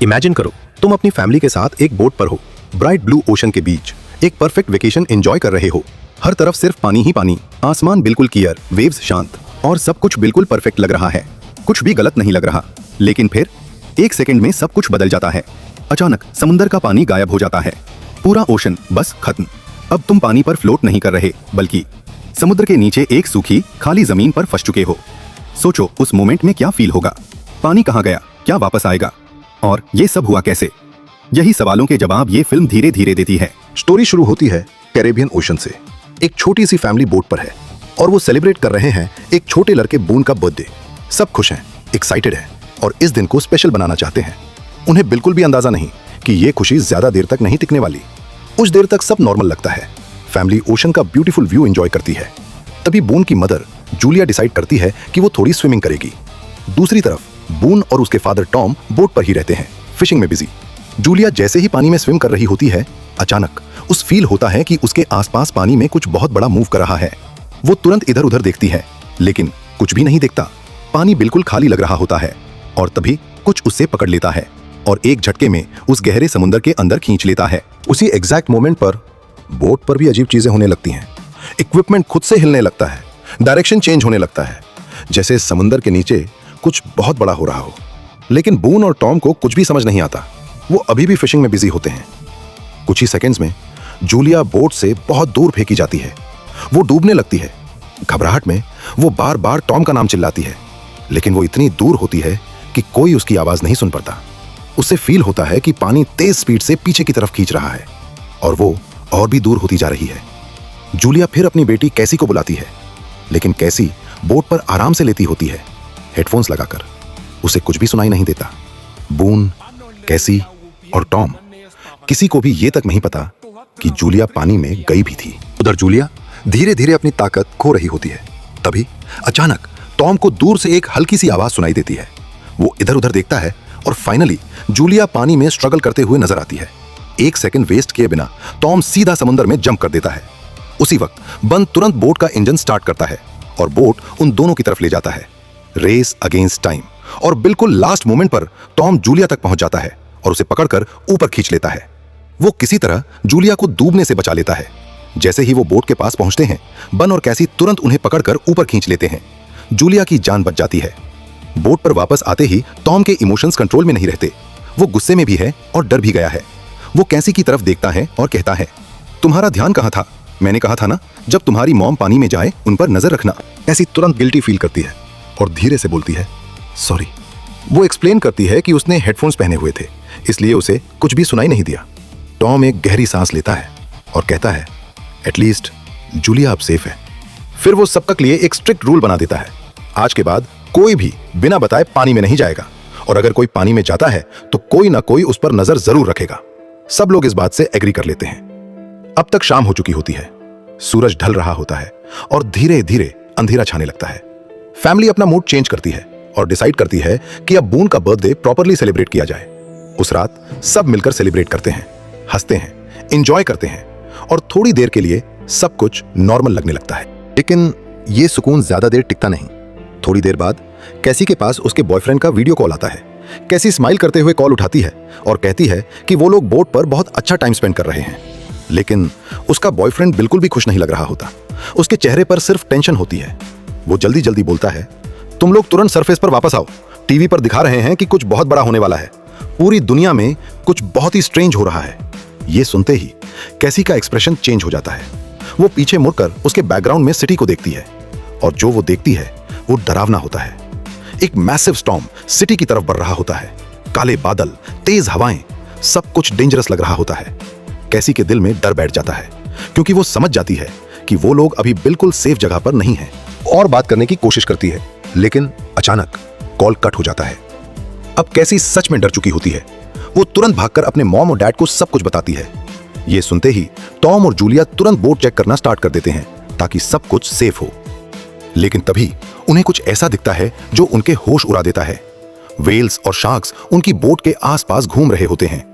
Imagine करो, तुम अपनी फैमिली के साथ एक बोट पर हो, ब्राइट ब्लू ओशन के बीच, एक परफेक्ट वेकेशन एंजॉय कर रहे हो। हर तरफ सिर्फ पानी ही पानी, आसमान बिल्कुल क्लियर, वेव्स शांत और सब कुछ बिल्कुल परफेक्ट लग रहा है। कुछ भी गलत नहीं लग रहा। लेकिन फिर एक सेकंड में सब कुछ बदल जाता है। अचानक समुद्र का पानी गायब हो जाता है। पूरा ओशन बस खत्म। अब तुम पानी पर फ्लोट नहीं कर रहे, बल्कि समुद्र के नीचे एक सूखी खाली जमीन पर फंस चुके हो। सोचो उस मोमेंट में क्या फील होगा। पानी कहाँ गया, क्या वापस आएगा, और ये सब हुआ कैसे? यही सवालों के जवाब ये फिल्म धीरे धीरे देती है। स्टोरी शुरू होती है कैरेबियन ओशन से। एक छोटी सी फैमिली बोट पर है और वो सेलिब्रेट कर रहे हैं एक छोटे लड़के बून का बर्थडे। सब खुश हैं, एक्साइटेड हैं और इस दिन को स्पेशल बनाना चाहते हैं। उन्हें बिल्कुल भी अंदाजा नहीं कि ये खुशी ज्यादा देर तक नहीं टिकने वाली। कुछ देर तक सब नॉर्मल लगता है। फैमिली ओशन का ब्यूटीफुल व्यू एंजॉय करती है। तभी बून की मदर जूलिया डिसाइड करती है कि वो थोड़ी स्विमिंग करेगी। दूसरी तरफ बून और उसके फादर टॉम बोट पर ही रहते हैं, फिशिंग में बिजी। जूलिया जैसे ही पानी में स्विम कर रही होती है, अचानक उस फील होता है कि उसके आसपास पानी में कुछ बहुत बड़ा मूव कर रहा है। वो तुरंत इधर उधर देखती है, लेकिन कुछ भी नहीं दिखता। पानी बिल्कुल खाली लग रहा होता है और तभी कुछ उससे पकड़ लेता है और एक झटके में उस गहरे समुद्र के अंदर खींच लेता है। उसी एग्जैक्ट मोमेंट पर बोट पर भी अजीब चीजें होने लगती हैं। इक्विपमेंट खुद से हिलने लगता है, डायरेक्शन चेंज होने लगता है, जैसे समुद्र के नीचे कुछ बहुत बड़ा हो रहा हो। लेकिन बून और टॉम को कुछ भी समझ नहीं आता। वो अभी भी फिशिंग में बिजी होते हैं। कुछ ही सेकंड्स में जूलिया बोट से बहुत दूर फेंकी जाती है। वो डूबने लगती है। घबराहट में वो बार बार टॉम का नाम चिल्लाती है, लेकिन वो इतनी दूर होती है कि कोई उसकी आवाज नहीं सुन पाता। उसे फील होता है कि पानी तेज स्पीड से पीछे की तरफ खींच रहा है और वो और भी दूर होती जा रही है। जूलिया फिर अपनी बेटी कैसी को बुलाती है, लेकिन कैसी बोट पर आराम से लेती होती है, हेडफोन्स लगाकर। उसे कुछ भी सुनाई नहीं देता। बून, कैसी और टॉम, किसी को भी ये तक नहीं पता कि जूलिया पानी में गई भी थी। उधर जूलिया धीरे धीरे अपनी ताकत खो रही होती है। तभी अचानक टॉम को दूर से एक हल्की सी आवाज सुनाई देती है। वो इधर उधर देखता है और फाइनली जूलिया पानी में स्ट्रगल करते हुए नजर आती है। एक सेकंड वेस्ट किए बिना टॉम सीधा समुद्र में जंप कर देता है। उसी वक्त बन तुरंत बोट का इंजन स्टार्ट करता है और बोट उन दोनों की तरफ ले जाता है। रेस अगेंस्ट टाइम, और बिल्कुल लास्ट मोमेंट पर टॉम जूलिया तक पहुंच जाता है और उसे पकड़कर ऊपर खींच लेता है। वो किसी तरह जूलिया को डूबने से बचा लेता है। जैसे ही वो बोट के पास पहुंचते हैं, बन और कैसी तुरंत उन्हें पकड़कर ऊपर खींच लेते हैं। जूलिया की जान बच जाती है। बोट पर वापस आते ही टॉम के इमोशंस कंट्रोल में नहीं रहते। वो गुस्से में भी है और डर भी गया है। वो कैसी की तरफ देखता है और कहता है, तुम्हारा ध्यान कहाँ था? मैंने कहा था ना, जब तुम्हारी मॉम पानी में जाए उन पर नजर रखना। कैसी तुरंत गिल्टी फील करती है और धीरे से बोलती है, सॉरी। वो एक्सप्लेन करती है कि उसने हेडफोन्स पहने हुए थे, इसलिए उसे कुछ भी सुनाई नहीं दिया। टॉम एक गहरी सांस लेता है और कहता है, एटलीस्ट जूलिया अब सेफ है। फिर वो सब तक लिए एक स्ट्रिक्ट रूल बना देता है, आज के बाद कोई भी बिना बताए पानी में नहीं जाएगा, और अगर कोई पानी में जाता है तो कोई ना कोई उस पर नजर जरूर रखेगा। सब लोग इस बात से एग्री कर लेते हैं। अब तक शाम हो चुकी होती है, सूरज ढल रहा होता है और धीरे धीरे अंधेरा छाने लगता है। फैमिली अपना मूड चेंज करती है और डिसाइड करती है कि अब बून का बर्थडे प्रॉपरली सेलिब्रेट किया जाए। उस रात सब मिलकर सेलिब्रेट करते हैं, हंसते हैं, एंजॉय करते हैं और थोड़ी देर के लिए सब कुछ नॉर्मल लगने लगता है। लेकिन ये सुकून ज्यादा देर टिकता नहीं। थोड़ी देर बाद कैसी के पास उसके बॉयफ्रेंड का वीडियो कॉल आता है। कैसी स्माइल करते हुए कॉल उठाती है और कहती है कि वो लोग बोट पर बहुत अच्छा टाइम स्पेंड कर रहे हैं। लेकिन उसका बॉयफ्रेंड बिल्कुल भी खुश नहीं लग रहा होता। उसके चेहरे पर सिर्फ टेंशन होती है। वो जल्दी जल्दी बोलता है, तुम लोग तुरंत सरफेस पर वापस आओ। टीवी पर दिखा रहे हैं कि कुछ बहुत बड़ा होने वाला है। पूरी दुनिया में कुछ बहुत ही स्ट्रेंज हो रहा है। ये सुनते ही कैसी का एक्सप्रेशन चेंज हो जाता है। वो पीछे मुड़कर उसके बैकग्राउंड में सिटी को देखती है और जो वो देखती है वो डरावना होता है। एक मैसिव स्टॉर्म सिटी की तरफ बढ़ रहा होता है। काले बादल, तेज हवाएं, सब कुछ डेंजरस लग रहा होता है। कैसी के दिल में डर बैठ जाता है, क्योंकि वो समझ जाती है कि वो लोग अभी बिल्कुल सेफ जगह पर नहीं हैं। और बात करने की कोशिश करती है, लेकिन अचानक कॉल कट हो जाता है। अब कैसी सच में डर चुकी होती है। वो तुरंत भागकर अपने मॉम और डैड को सब कुछ बताती है। ये सुनते ही टॉम और जूलिया तुरंत बोट चेक करना स्टार्ट कर देते हैं ताकि सब कुछ सेफ हो। लेकिन तभी उन्हें कुछ ऐसा दिखता है जो उनके होश उड़ा देता है। वेल्स और शार्क्स उनकी बोट के आसपास घूम रहे होते हैं।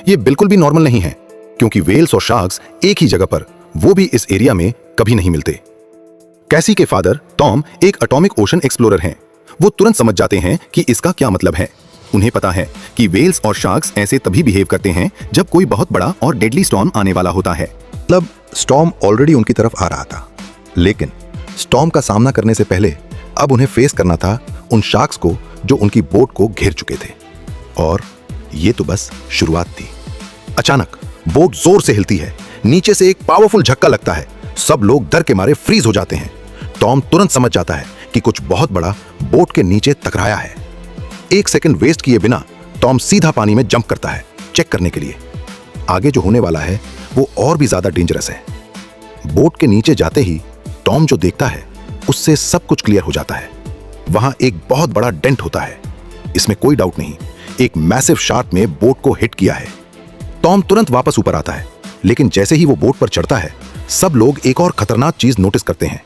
ये बिल्कुल भी नॉर्मल नहीं है, क्योंकि वेल्स और शार्क्स एक ही जगह पर, वो भी इस एरिया में, कभी नहीं मिलते। कैसी के फादर टॉम एक एटॉमिक ओशन एक्सप्लोरर हैं। वो तुरंत समझ जाते हैं कि इसका क्या मतलब है। उन्हें पता है कि वेल्स और शार्क्स ऐसे तभी बिहेव करते हैं जब कोई बहुत बड़ा और डेडली स्टॉर्म आने वाला होता है। मतलब स्टॉर्म ऑलरेडी उनकी तरफ आ रहा था, लेकिन स्टॉर्म का सामना करने से पहले अब उन्हें फेस करना था उन शार्क्स को जो उनकी बोट को घेर चुके थे। और ये तो बस शुरुआत थी। अचानक बोट जोर से हिलती है, नीचे से एक पावरफुल झटका लगता है, सब लोग डर के मारे फ्रीज हो जाते हैं। टॉम तुरंत समझ जाता है कि कुछ बहुत बड़ा बोट के नीचे टकराया है। 1 सेकंड वेस्ट किए बिना टॉम सीधा पानी में जंप करता है चेक करने के लिए। आगे जो होने वाला है वो और भी ज्यादा डेंजरस है। बोट के नीचे जाते ही टॉम जो देखता है उससे सब कुछ क्लियर हो जाता है। वहां एक बहुत बड़ा डेंट होता है, इसमें कोई डाउट नहीं, एक मैसिव शार्क ने बोट को हिट किया है। टॉम तुरंत वापस ऊपर आता है, लेकिन जैसे ही वो बोट पर चढ़ता है सब लोग एक और खतरनाक चीज नोटिस करते हैं।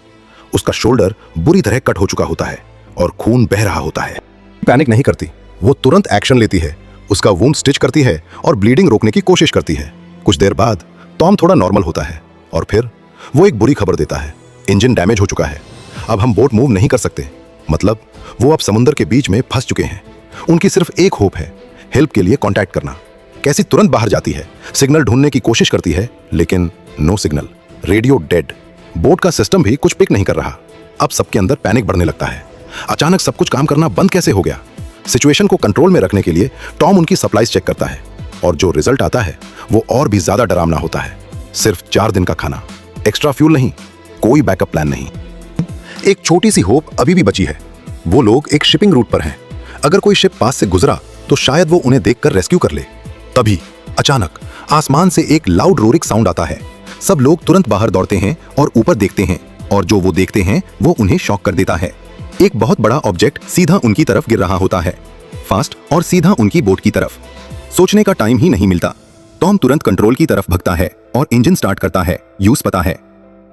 उसका शोल्डर बुरी तरह कट हो चुका होता है और खून बह रहा होता है। पैनिक नहीं करती, वो तुरंत एक्शन लेती है, उसका वुंड स्टिच करती है और ब्लीडिंग रोकने की कोशिश करती है। कुछ देर बाद टॉम थोड़ा नॉर्मल होता है और फिर वो एक बुरी खबर देता है, इंजन डैमेज हो चुका है, अब हम बोट मूव नहीं कर सकते। मतलब वो अब समुद्र के बीच में फंस चुके हैं। उनकी सिर्फ एक होप है, हेल्प के लिए कांटेक्ट करना। कैसी तुरंत बाहर जाती है, सिग्नल ढूंढने की कोशिश करती है, लेकिन no signal, radio dead. Boat का सिस्टम भी कुछ पिक नहीं कर रहा। अब सबके अंदर पैनिक बढ़ने लगता है। अचानक सब कुछ काम करना बंद कैसे हो गया? सिचुएशन को कंट्रोल में रखने के लिए टॉम उनकी सप्लाईज चेक करता है और जो रिजल्ट आता है वो और भी ज्यादा डरावना होता है। सिर्फ 4 दिन का खाना, एक्स्ट्रा फ्यूल नहीं, कोई बैकअप प्लान नहीं। एक छोटी सी होप अभी भी बची है। वो लोग एक शिपिंग रूट पर हैं। अगर कोई शिप पास से गुजरा तो शायद वो उन्हें देखकर रेस्क्यू कर ले। तभी अचानक आसमान से एक लाउड रोरिक साउंड आता है। सब लोग तुरंत बाहर दौड़ते हैं और ऊपर देखते हैं, और जो वो देखते हैं वो उन्हें शॉक कर देता है। एक बहुत बड़ा ऑब्जेक्ट सीधा उनकी तरफ गिर रहा होता है, फास्ट और सीधा उनकी बोट की तरफ। सोचने का टाइम ही नहीं मिलता। टॉम तुरंत कंट्रोल की तरफ भगता है और इंजन स्टार्ट करता है। यूज पता है,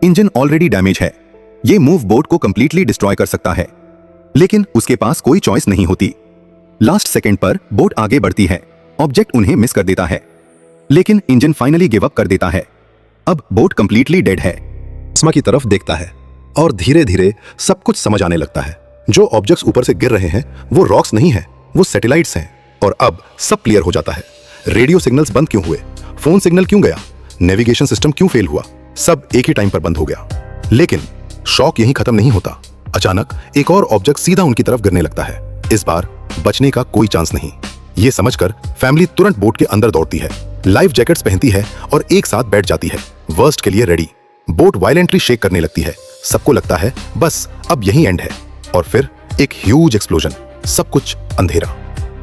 इंजन ऑलरेडी डैमेज है, ये मूव बोट को कंप्लीटली डिस्ट्रॉय कर सकता है, लेकिन उसके पास कोई चॉइस नहीं होती। लास्ट सेकंड पर बोट आगे बढ़ती है, ऑब्जेक्ट उन्हें मिस कर देता है, लेकिन इंजन फाइनली गिव अप कर देता है। अब बोट कंप्लीटली डेड है। आसमान की तरफ देखता है और धीरे धीरे सब कुच समझ आने लगता है। जो ऑब्जेक्ट्स ऊपर से गिर रहे हैं वो रॉक्स नहीं है, वो सैटेलाइट्स हैं। और अब सब क्लियर हो जाता है। रेडियो सिग्नल्स बंद क्यों हुए, फोन सिग्नल क्यों गया, नेविगेशन सिस्टम क्यों फेल हुआ, सब एक ही टाइम पर बंद हो गया। लेकिन शॉक यहीं खत्म नहीं होता। अचानक एक और ऑब्जेक्ट सीधा उनकी तरफ गिरने लगता है। इस बार बचने का कोई चांस नहीं। ये समझकर फैमिली तुरंत बोट के अंदर दौड़ती है, लाइफ जैकेट्स पहनती है और एक साथ बैठ जाती है, वर्स्ट के लिए रेडी। बोट वायलेंटली शेक करने लगती है। सबको लगता है बस अब यही एंड है। और फिर एक ह्यूज एक्सप्लोजन, सब कुछ अंधेरा।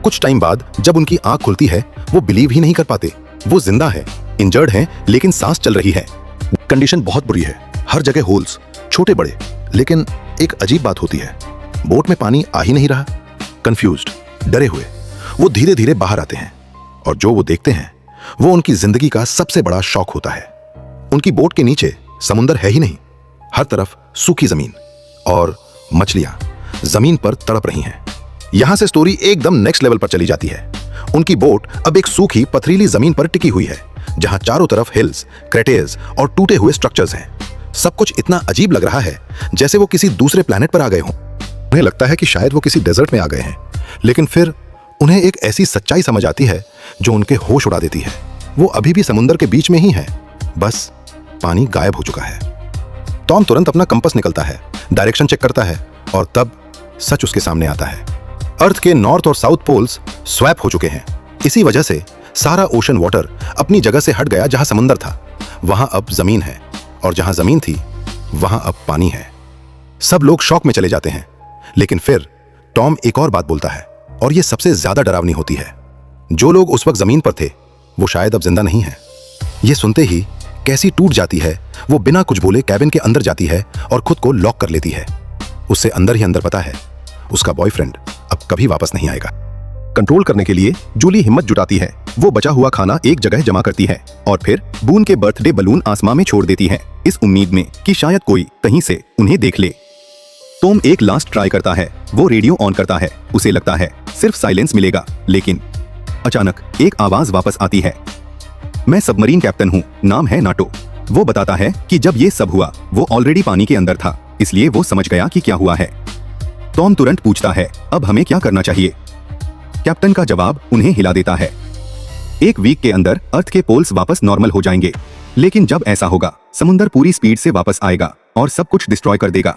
कुछ टाइम बाद जब उनकी आंख खुलती है वो बिलीव ही नहीं कर पाते। वो जिंदा है, इंजर्ड है, लेकिन सांस चल रही है। कंडीशन बहुत बुरी है, हर जगह होल्स, छोटे बड़े। लेकिन एक अजीब बात होती है, बोट में पानी आ ही नहीं रहा। कंफ्यूज्ड, डरे हुए वो धीरे धीरे बाहर आते हैं और जो वो देखते हैं वो उनकी जिंदगी का सबसे बड़ा शॉक होता है। उनकी बोट के नीचे समुंदर है ही नहीं, हर तरफ सूखी जमीन और मछलियां जमीन पर तड़प रही हैं। यहां से स्टोरी एकदम नेक्स्ट लेवल पर चली जाती है। उनकी बोट अब एक सूखी पथरीली जमीन पर टिकी हुई है, जहां चारों तरफ हिल्स, क्रेटेर्स और टूटे हुए स्ट्रक्चर्स हैं। सब कुछ इतना अजीब लग रहा है जैसे वो किसी दूसरे प्लेनेट पर आ गए हों। उन्हें लगता है कि शायद वो किसी डेजर्ट में आ गए हैं, लेकिन फिर उन्हें एक ऐसी सच्चाई समझ आती है जो उनके होश उड़ा देती है। वो अभी भी समुद्र के बीच में ही है, बस पानी गायब हो चुका है। टॉम तुरंत अपना कंपास निकलता है, डायरेक्शन चेक करता है और तब सच उसके सामने आता है। अर्थ के नॉर्थ और साउथ पोल्स स्वैप हो चुके हैं। इसी वजह से सारा ओशन वाटर अपनी जगह से हट गया। जहां समुद्र था वहां अब जमीन है और जहां जमीन थी वहां अब पानी है। सब लोग शॉक में चले जाते हैं, लेकिन फिर टॉम एक और बात बोलता है और यह सबसे ज्यादा डरावनी होती है। जो लोग उस वक्त जमीन पर थे वो शायद अब जिंदा नहीं है। यह सुनते ही कैसी टूट जाती है। वो बिना कुछ बोले कैबिन के अंदर जाती है और खुद को लॉक कर लेती है। उससे अंदर ही अंदर पता है उसका बॉयफ्रेंड अब कभी वापस नहीं आएगा। कंट्रोल करने के लिए जूली हिम्मत जुटाती है। वो बचा हुआ खाना एक जगह जमा करती है और फिर बून के बर्थडे बलून आसमां में छोड़ देती है, इस उम्मीद में कि शायद कोई कहीं से उन्हें देख ले। टॉम एक लास्ट ट्राई करता है। वो रेडियो ऑन करता है, उसे लगता है सिर्फ साइलेंस मिलेगा, लेकिन अचानक एक आवाज वापस आती है। मैं सबमरीन कैप्टन हूँ, नाम है नाटो। वो बताता है कि जब ये सब हुआ वो ऑलरेडी पानी के अंदर था, इसलिए वो समझ गया कि क्या हुआ है। टॉम तुरंत पूछता है अब हमें क्या करना चाहिए। कैप्टन का जवाब उन्हें हिला देता है। एक वीक के अंदर अर्थ के पोल्स वापस नॉर्मल हो जाएंगे, लेकिन जब ऐसा होगा समुंदर पूरी स्पीड से वापस आएगा और सब कुछ डिस्ट्रॉय कर देगा।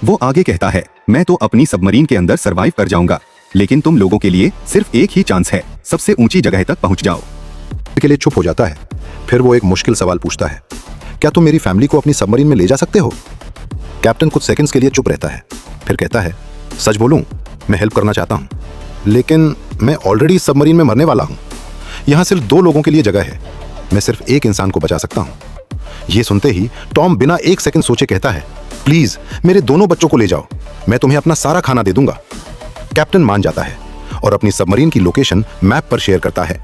वो आगे कहता है, मैं तो अपनी सबमरीन के अंदर सरवाइव कर जाऊंगा, लेकिन तुम लोगों के लिए सिर्फ एक ही चांस है, सबसे ऊंची जगह तक पहुंच जाओ। के लिए चुप हो जाता है। फिर वो एक मुश्किल सवाल पूछता है, क्या तुम मेरी फैमिली को अपनी सबमरीन में ले जा सकते हो? कैप्टन कुछ सेकंड्स के लिए चुप रहता है, फिर कहता है, सच बोलूं, मैं हेल्प करना चाहता हूं, लेकिन मैं ऑलरेडी सबमरीन में मरने वाला हूं। यहां सिर्फ 2 लोगों के लिए जगह है, मैं सिर्फ एक इंसान को बचा सकता हूं। यह सुनते ही टॉम बिना एक सेकंड सोचे कहता है, प्लीज मेरे दोनों बच्चों को ले जाओ, मैं तुम्हें अपना सारा खाना दे दूंगा। कैप्टन मान जाता है और अपनी सबमरीन की लोकेशन मैप पर शेयर करता है।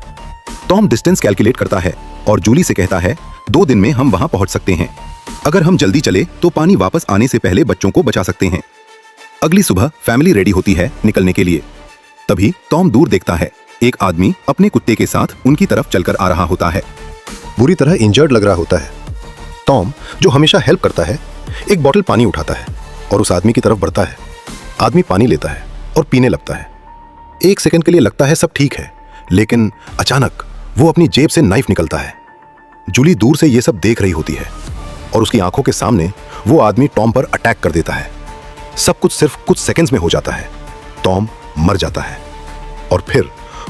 टॉम डिस्टेंस कैलकुलेट करता है और जूली से कहता है, 2 दिन में हम वहां पहुंच सकते हैं। अगर हम जल्दी चले तो पानी वापस आने से पहले बच्चों को बचा सकते हैं। अगली सुबह फैमिली रेडी होती है निकलने के लिए। तभी टॉम दूर देखता है, एक आदमी अपने कुत्ते के साथ उनकी तरफ चलकर आ रहा होता है। बुरी तरह इंजर्ड लग रहा होता है। टॉम, जो हमेशा हेल्प करता है, एक बोतल पानी उठाता है और उस आदमी की तरफ बढ़ता है। आदमी पानी लेता है और पीने लगता है। एक सेकंड के लिए लगता है सब ठीक है, लेकिन अचानक वो अपनी जेब से नाइफ निकलता है। जूली दूर से ये सब देख रही होती है और उसकी आंखों के सामने वो आदमी टॉम पर अटैक कर देता है। सब कुछ सिर्फ कुछ सेकंड्स में हो जाता है। टॉम मर जाता है और फिर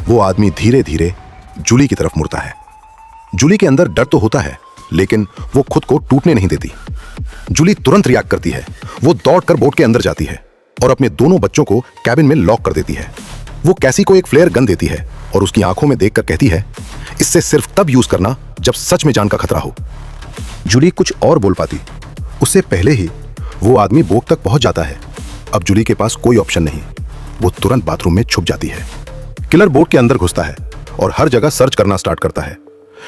वो आदमी धीरे धीरे जूली की तरफ मुड़ता है। जूली के अंदर डर तो होता है, लेकिन वो खुद को टूटने नहीं देती। जूली तुरंत रिएक्ट करती है। वो दौड़कर बोट के अंदर जाती है और अपने दोनों बच्चों को कैबिन में लॉक कर देती है। वो कैसी को एक फ्लेयर गन देती है और उसकी आंखों में देखकर कहती है, इससे सिर्फ तब यूज करना जब सच में जान का खतरा हो। जूली कुछ और बोल पाती, उससे पहले ही वो आदमी बोट तक पहुंच जाता है। अब जूली के पास कोई ऑप्शन नहीं, वो तुरंत बाथरूम में छुप जाती है। किलर बोट के अंदर घुसता है और हर जगह सर्च करना स्टार्ट करता है,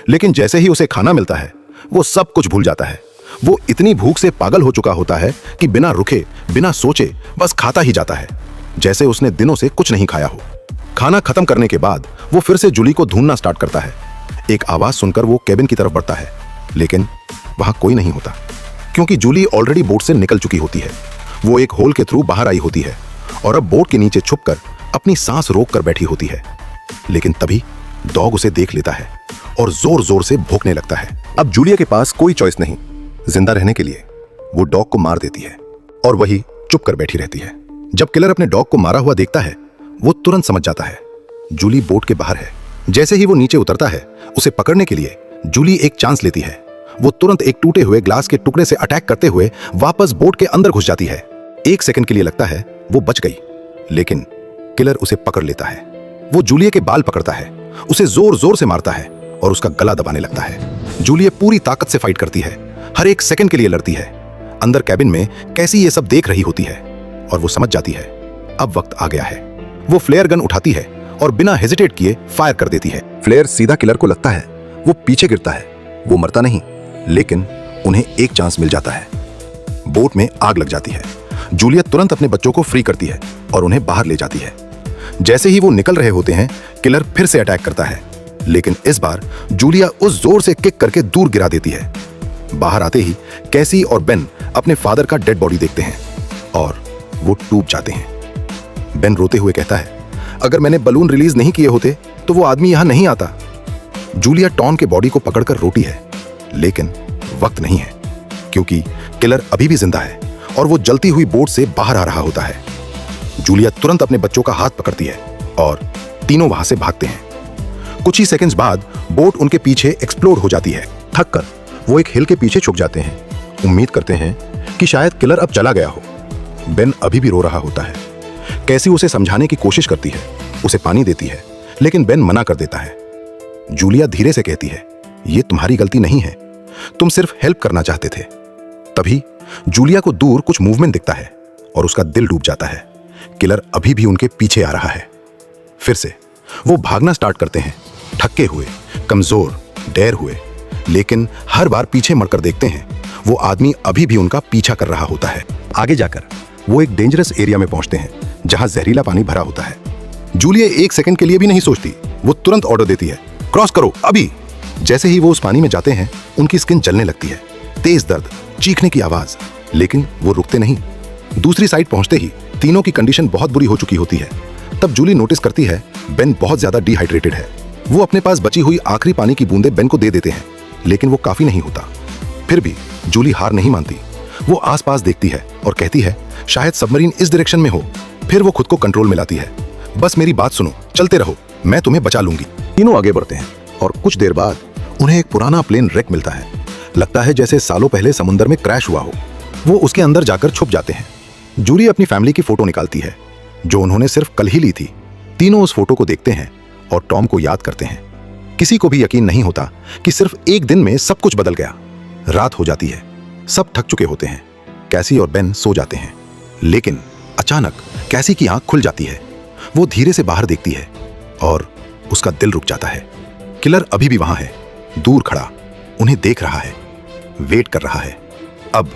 लेकिन जैसे ही उसे खाना मिलता है वो सब कुछ भूल जाता है। वो इतनी भूख से पागल हो चुका होता है कि बिना रुके बिना सोचे बस खाता ही जाता है, जैसे उसने दिनों से कुछ नहीं खाया हो। खाना खत्म करने के बाद वो फिर से जूली को ढूंढना स्टार्ट करता है। एक आवाज सुनकर वो केबिन की तरफ बढ़ता है, लेकिन वहां कोई नहीं होता, क्योंकि जूली ऑलरेडी बोट से निकल चुकी होती है। वो एक होल के थ्रू बाहर आई होती है और अब बोट के नीचे छुपकर अपनी सांस रोक कर बैठी होती है। लेकिन तभी डॉग उसे देख लेता है और जोर जोर से भौंकने लगता है। अब जूलिया के पास कोई चॉइस नहीं, जिंदा रहने के लिए वो डॉग को मार देती है और वही चुप कर बैठी रहती है। जब किलर अपने डॉग को मारा हुआ देखता है, वो तुरंत समझ जाता है जूली बोट के बाहर है। जैसे ही वो नीचे उतरता है, उसे पकड़ने के लिए जूली एक चांस लेती है। वो तुरंत एक टूटे हुए ग्लास के टुकड़े से अटैक करते हुए वापस बोट के अंदर घुस जाती है। एक सेकंड के लिए लगता है वो बच गई, लेकिन किलर उसे पकड़ लेता है। वो जूलिया के बाल पकड़ता है, उसे जोर जोर से मारता है और उसका गला दबाने लगता है। जूलिया पूरी ताकत से फाइट करती है, हर एक सेकंड के लिए लड़ती है। अंदर कैबिन में कैसी ये सब देख रही होती है और वो समझ जाती है अब वक्त आ गया है। वो फ्लेयर गन उठाती है और बिना हेजिटेट किए फायर कर देती है। फ्लेयर सीधा किलर को लगता है। वो पीछे गिरता है। वो मरता नहीं, लेकिन उन्हें एक चांस मिल जाता है। बोट में आग लग जाती है। जूलिया तुरंत अपने बच्चों को फ्री करती है और उन्हें बाहर ले जाती है। जैसे ही वो निकल रहे होते हैं, किलर फिर से अटैक करता है, लेकिन इस बार जूलिया उस जोर से किक करके दूर गिरा देती है। बाहर आते ही कैसी और बेन अपने फादर का डेड बॉडी देखते हैं और वो टूट जाते हैं। बेन रोते हुए कहता है, अगर मैंने बलून रिलीज नहीं किए होते तो वो आदमी यहां नहीं आता। जूलिया टॉम के बॉडी को पकड़कर रोती है, लेकिन वक्त नहीं है, क्योंकि किलर अभी भी जिंदा है और वो जलती हुई बोट से बाहर आ रहा होता है। जूलिया तुरंत अपने बच्चों का हाथ पकड़ती है और तीनों वहां से भागते हैं। कुछ ही सेकंड्स बाद बोट उनके पीछे एक्सप्लोड हो जाती है। थककर वो एक हिल के पीछे छुप जाते हैं, उम्मीद करते हैं कि शायद किलर अब चला गया हो। बेन अभी भी रो रहा होता है। कैसी उसे समझाने की कोशिश करती है, उसे पानी देती है, लेकिन बेन मना कर देता है। जूलिया धीरे से कहती है, ये तुम्हारी गलती नहीं है, तुम सिर्फ हेल्प करना चाहते थे। तभी जूलिया को दूर कुछ मूवमेंट दिखता है और उसका दिल डूब जाता है। किलर अभी भी उनके पीछे आ रहा है। फिर से वो भागना स्टार्ट करते हैं, थके हुए, कमजोर, डर हुए, लेकिन हर बार पीछे मुड़कर देखते हैं, वो आदमी अभी भी उनका पीछा कर रहा होता है। आगे जाकर वो एक डेंजरस एरिया में पहुंचते हैं, जहां जहरीला पानी भरा होता है। जूलिया एक सेकंड के लिए भी नहीं सोचती, वो तुरंत ऑर्डर देती है, क्रॉस करो अभी। जैसे ही वो उस पानी में जाते हैं, उनकी स्किन जलने लगती है, तेज दर्द, चीखने की आवाज, लेकिन वो रुकते नहीं। दूसरी साइड पहुंचते ही तीनों की कंडीशन बहुत बुरी हो चुकी होती है। तब जूली नोटिस करती है बेन बहुत ज्यादा डिहाइड्रेटेड है। वो अपने पास बची हुई आखिरी पानी की बूंदें बेन को दे देते हैं, लेकिन वो काफी नहीं होता। फिर भी जूली हार नहीं मानती। वो आसपास देखती है और कहती है शायद सबमरीन इस डायरेक्शन में हो। फिर वो खुद को कंट्रोल में लाती है। बस मेरी बात सुनो, चलते रहो, मैं तुम्हें बचा लूंगी। तीनों आगे बढ़ते हैं और कुछ देर बाद उन्हें एक पुराना प्लेन रेक मिलता है। लगता है जैसे सालों पहले समुद्र में क्रैश हुआ हो। वो उसके अंदर जाकर छुप जाते हैं। जूली अपनी फैमिली की फोटो निकालती है जो उन्होंने सिर्फ कल ही ली थी। तीनों उस फोटो को देखते हैं और टॉम को याद करते हैं। किसी को भी यकीन नहीं होता कि सिर्फ एक दिन में सब कुछ बदल गया। रात हो जाती है, सब थक चुके होते हैं। कैसी और बेन सो जाते हैं, लेकिन अचानक कैसी की आंख खुल जाती है। वो धीरे से बाहर देखती है और उसका दिल रुक जाता है। किलर अभी भी वहां है, दूर खड़ा, उन्हें देख रहा है, वेट कर रहा है। अब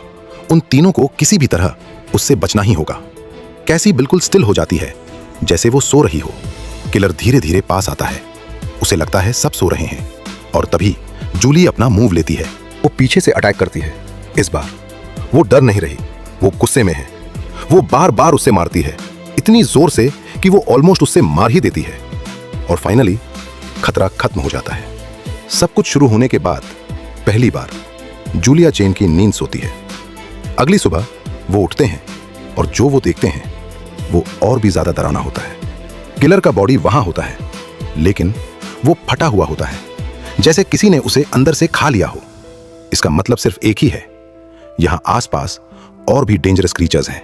उन तीनों को किसी भी तरह उससे बचना ही होगा। कैसी बिल्कुल स्टिल हो जाती है, जैसे वो सो रही हो। किलर धीरे धीरे पास आता है। उसे लगता है सब सो रहे हैं और तभी जूली अपना मूव लेती है। वो पीछे से अटैक करती है। इस बार वो डर नहीं रही, वो गुस्से में है। वो बार बार उसे मारती है, इतनी जोर से कि वो ऑलमोस्ट उससे मार ही देती है। और फाइनली खतरा खत्म हो जाता है। सब कुछ शुरू होने के बाद पहली बार जूलिया चेन की नींद सोती है। अगली सुबह वो उठते हैं और जो वो देखते हैं वो और भी ज्यादा डरावना होता है। किलर का बॉडी वहां होता है, लेकिन वो फटा हुआ होता है, जैसे किसी ने उसे अंदर से खा लिया हो। इसका मतलब सिर्फ एक ही है, यहां आसपास और भी डेंजरस क्रीचर्स हैं।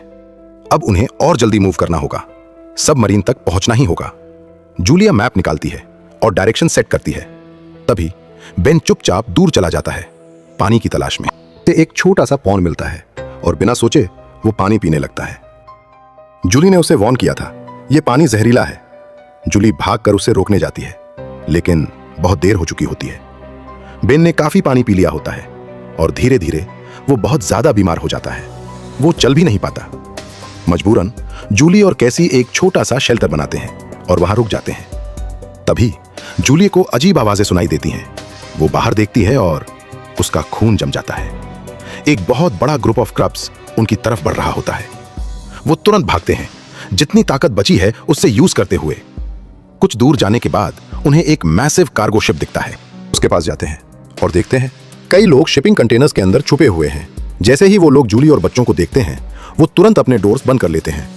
अब उन्हें और जल्दी मूव करना होगा, सबमरीन तक पहुंचना ही होगा। जूलिया मैप निकालती है और डायरेक्शन सेट करती है। तभी बेन चुपचाप दूर चला जाता है, पानी की तलाश में। एक छोटा सा पॉन्ड मिलता है और बिना सोचे वो पानी पीने लगता है। जूली ने उसे वार्न किया था, ये पानी जहरीला है। जूली भागकर उसे रोकने जाती है, लेकिन बहुत देर हो चुकी होती है। बेन ने काफी पानी पी लिया होता है और धीरे धीरे वो बहुत ज्यादा बीमार हो जाता है। वो चल भी नहीं पाता। मजबूरन जूली और कैसी एक छोटा सा शेल्टर बनाते हैं और वहां रुक जाते हैं। तभी जूली को अजीब आवाजें सुनाई देती हैं। वो बाहर देखती है और उसका खून जम जाता है। एक बहुत बड़ा ग्रुप ऑफ क्रब्स उनकी तरफ बढ़ रहा होता है। वो तुरंत भागते हैं, जितनी ताकत बची है उससे यूज करते हुए। कुछ दूर जाने के बाद उन्हें एक मैसिव कार्गो शिप दिखता है। उसके पास जाते हैं और देखते हैं कई लोग शिपिंग कंटेनर्स के अंदर छुपे हुए हैं। जैसे ही वो लोग जूली और बच्चों को देखते हैं, वो तुरंत अपने डोर्स बंद कर लेते हैं।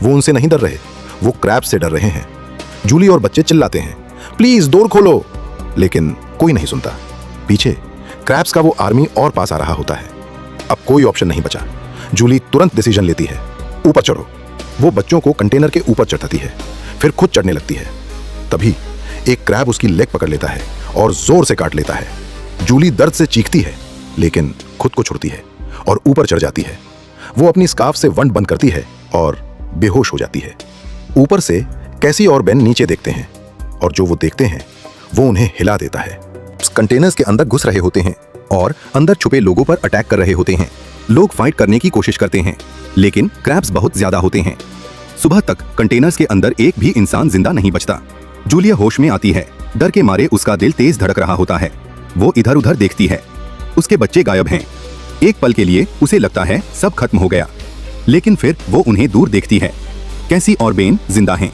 वो उनसे नहीं डर रहे, वो क्रैब से डर रहे हैं। जूली और बच्चे चिल्लाते हैं, प्लीज डोर खोलो, लेकिन कोई नहीं सुनता। पीछे क्रैब्स का वो आर्मी और पास आ रहा होता है। अब कोई ऑप्शन नहीं बचा। जूली तुरंत डिसीजन लेती है, ऊपर चढ़ो। वो बच्चों को कंटेनर के ऊपर चढ़ाती है, फिर खुद चढ़ने लगती है। तभी एक क्रैब उसकी लेग पकड़ लेता है और जोर से काट लेता है। जूली दर्द से चीखती है, लेकिन खुद को छुड़ती है और ऊपर चढ़ जाती है। वो अपनी स्कार्फ से वंड बंद करती है और बेहोश हो जाती है। ऊपर से कैसी और बेन नीचे देखते हैं और जो वो देखते हैं वो उन्हें हिला देता है। कंटेनर्स के अंदर घुस रहे होते हैं और अंदर छुपे लोगों पर अटैक कर रहे होते हैं। लोग फाइट करने की कोशिश करते हैं, लेकिन क्रैब्स बहुत ज्यादा होते हैं। सुबह तक कंटेनर्स के अंदर एक भी इंसान जिंदा नहीं बचता। जूलिया होश में आती है। डर के मारे उसका दिल तेज धड़क रहा होता है। वो इधर उधर देखती है, उसके बच्चे गायब हैं। एक पल के लिए उसे लगता है सब खत्म हो गया, लेकिन फिर वो उन्हें दूर देखती है। कैसी और बेन जिंदा हैं।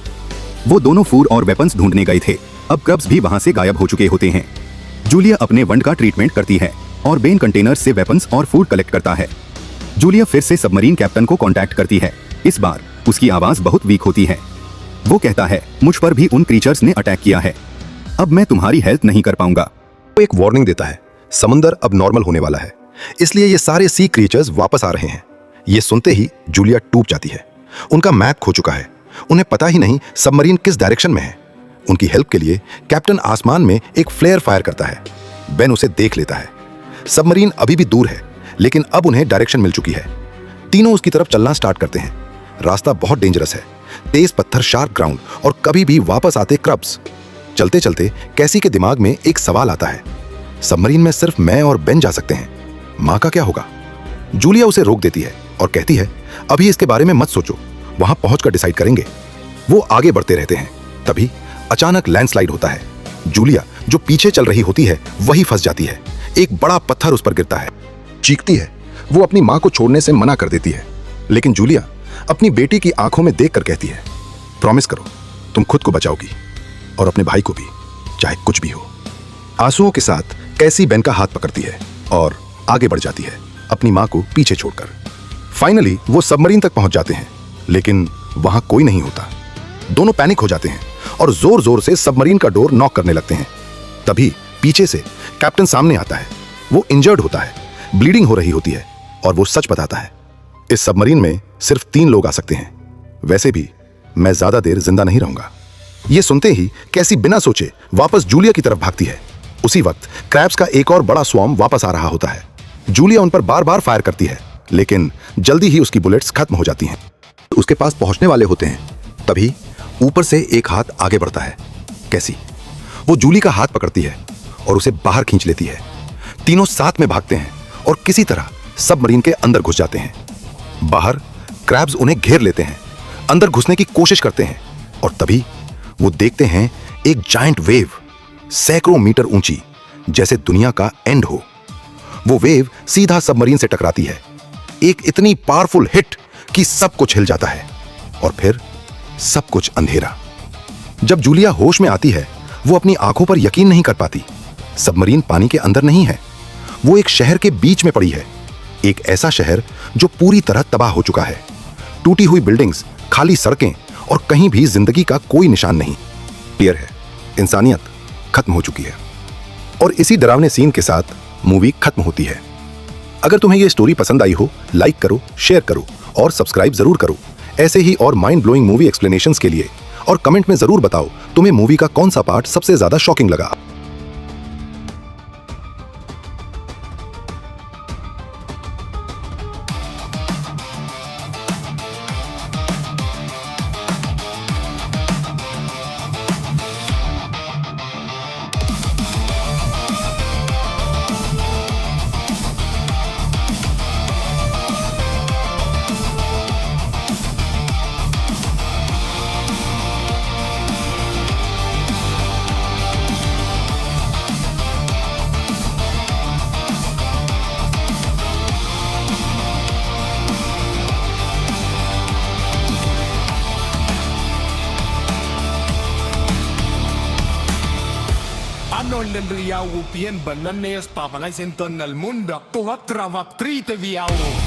वो दोनों फूड और वेपन्स ढूंढने गए थे। अब क्रब्स भी वहां से गायब हो चुके होते हैं। जूलिया अपने वंड का ट्रीटमेंट करती है और बेन कंटेनर्स से वेपन्स और फूड कलेक्ट करता है। जूलिया फिर से सबमरीन कैप्टन को कांटेक्ट करती है। इस बार उसकी आवाज बहुत वीक होती है। वो कहता है, मुझ पर भी उन क्रीचर्स ने अटैक किया है, अब मैं तुम्हारी हेल्प नहीं कर पाऊंगा। वो एक वार्निंग देता है, समंदर अब नॉर्मल होने वाला है, इसलिए ये सारे सी क्रीचर्स वापस आ रहे हैं। ये सुनते ही जूलिया टूट जाती है। उनका मैप खो चुका है, उन्हें पता ही नहीं सबमरीन किस डायरेक्शन में है। उनकी हेल्प के लिए कैप्टन आसमान में एक फ्लेयर फायर करता है। बेन उसे देख लेता है। सबमरीन अभी भी दूर है, लेकिन अब उन्हें डायरेक्शन मिल चुकी है। तीनों उसकी तरफ चलना स्टार्ट करते हैं। रास्ता बहुत डेंजरस है, तेज पत्थर, शार्प ग्राउंड और कभी भी वापस आते क्रब्स। चलते चलते कैसी के दिमाग में एक सवाल आता है, सबमरीन में सिर्फ मैं और बेन जा सकते हैं, माँ का क्या होगा? जूलिया उसे रोक देती है और कहती है, अभी इसके बारे में मत सोचो, वहां पहुंचकर डिसाइड करेंगे। वो आगे बढ़ते रहते हैं। तभी अचानक लैंडस्लाइड होता है। जूलिया जो पीछे चल रही होती है वही फंस जाती है। एक बड़ा पत्थर उस पर गिरता है। चीखती है। वो अपनी माँ को छोड़ने से मना कर देती है, लेकिन जूलिया अपनी बेटी की आंखों में देखकर कहती है, प्रॉमिस करो तुम खुद को बचाओगी और अपने भाई को भी, चाहे कुछ भी हो। आंसुओं के साथ कैसी बेन का हाथ पकड़ती है और आगे बढ़ जाती है, अपनी मां को पीछे छोड़कर। फाइनली वो सबमरीन तक पहुंच जाते हैं, लेकिन वहां कोई नहीं होता। दोनों पैनिक हो जाते हैं और जोर जोर से सबमरीन का डोर नॉक करने लगते हैं। तभी पीछे से कैप्टन सामने आता है। वो इंजर्ड होता है, ब्लीडिंग हो रही होती है और वो सच बताता है, इस सबमरीन में सिर्फ 3 लोग आ सकते हैं। वैसे भी मैं ज्यादा देर जिंदा नहीं रहूंगा। ये सुनते ही कैसी बिना सोचे वापस जूलिया की तरफ भागती है। उसी वक्त क्रैब्स का एक और बड़ा स्वॉर्म वापस आ रहा होता है। जूलिया उन पर बार बार फायर करती है, लेकिन जल्दी ही उसकी बुलेट्स खत्म हो जाती हैं। उसके पास पहुंचने वाले होते हैं, तभी ऊपर से एक हाथ आगे बढ़ता है। कैसी वो जूली का हाथ पकड़ती है और उसे बाहर खींच लेती है। तीनों साथ में भागते हैं और किसी तरह सबमरीन के अंदर घुस जाते हैं। बाहर क्रैब्स उन्हें घेर लेते हैं, अंदर घुसने की कोशिश करते हैं और तभी वो देखते हैं एक जायंट वेव, सैकड़ों मीटर ऊंची, जैसे दुनिया का एंड हो। वो वेव सीधा सबमरीन से टकराती है, एक इतनी पावरफुल हिट कि सब कुछ हिल जाता है और फिर सब कुछ अंधेरा। जब जूलिया होश में आती है, वो अपनी आंखों पर यकीन नहीं कर पाती। सबमरीन पानी के अंदर नहीं है, वो एक शहर के बीच में पड़ी है। एक ऐसा शहर जो पूरी तरह तबाह हो चुका है। टूटी हुई बिल्डिंग्स, खाली सड़कें और कहीं भी जिंदगी का कोई निशान नहीं। क्लियर है, इंसानियत खत्म हो चुकी है। और इसी डरावने सीन के साथ मूवी खत्म होती है। अगर तुम्हें यह स्टोरी पसंद आई हो, लाइक करो, शेयर करो और सब्सक्राइब जरूर करो। ऐसे ही और माइंड ब्लोइंग मूवी एक्सप्लेनेशंस के लिए। और कमेंट में जरूर बताओ तुम्हें मूवी का कौन सा पार्ट सबसे ज्यादा शॉकिंग लगा। Anollen riau pien bananes papanay senton al mundo. Tuwak travak trite viau.